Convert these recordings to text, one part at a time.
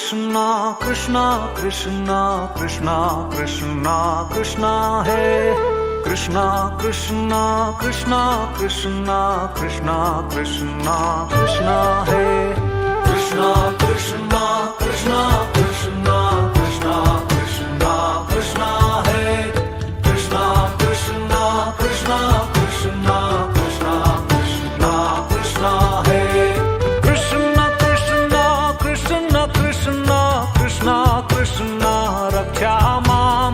कृष्णा कृष्णा कृष्णा कृष्णा कृष्णा कृष्णा है कृष्णा कृष्णा कृष्णा कृष्णा कृष्णा कृष्णा कृष्णा है कृष्णा कृष्णा कृष्णा कृष्णा कृष्णा कृष्णा कृष्णा है कृष्णा कृष्णा कृष्णा कृष्णा कृष्णा कृष्णा कृष्णा है कृष्णा कृष्णा कृष्णा कृष्णा कृष्णा कृष्णा रक्षा माम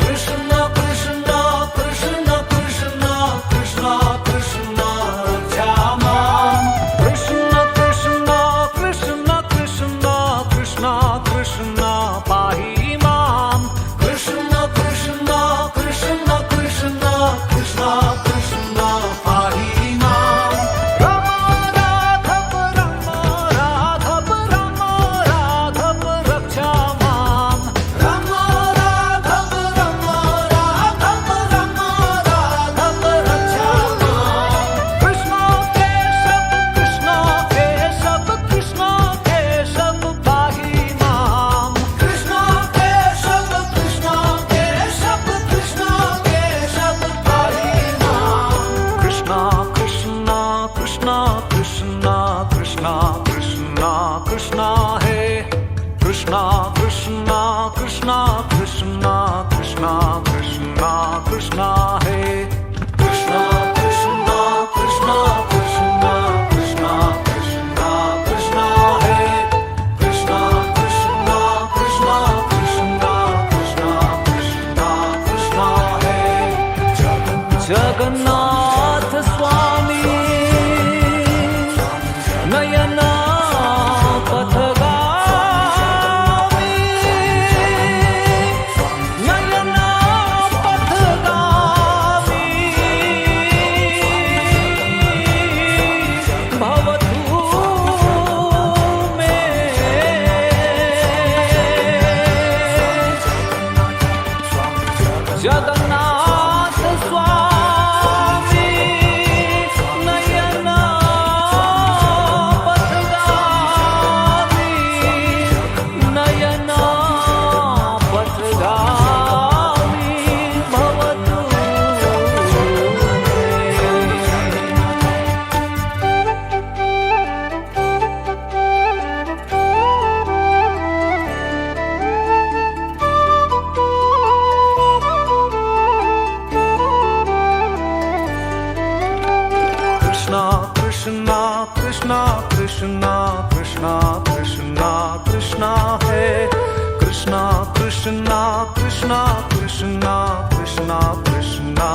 कृष्णा कृष्णा कृष्णा कृष्णा कृष्णा कृष्णा रक्षा माम कृष्णा कृष्णा कृष्णा कृष्णा कृष्णा कृष्णा पाहि माम कृष्णा कृष्णा कृष्णा कृष्णा कृष्णा कृष्णा पाहि माम राम राघव रक्षा माम राम राघव रक्षा माम कृष्णा केशव कृष्णा केशव पाहि माम कृष्णा केशव कृष्णा केशव पाहि माम कृष्णा कृष्णा कृष्णा कृष्णा कृष्णा कृष्णा कृष्णा है कृष्णा कृष्णा कृष्णा कृष्णा कृष्णा कृष्णा कृष्णा है कृष्णा कृष्णा कृष्णा कृष्णा कृष्णा कृष्णा कृष्णा है कृष्णा कृष्णा कृष्णा कृष्णा कृष्णा कृष्णा कृष्णा है जगन्नाथ स्वामी नयना पथगामी नयना पथगामी भवतु मे जगन्नाथ स्वामी नयना पथगामी नयना पथगामी भवतु कृष्णा कृष्णा कृष्णा कृष्णा कृष्णा कृष्णा कृष्णा है कृष्णा कृष्णा कृष्णा कृष्णा कृष्णा कृष्णा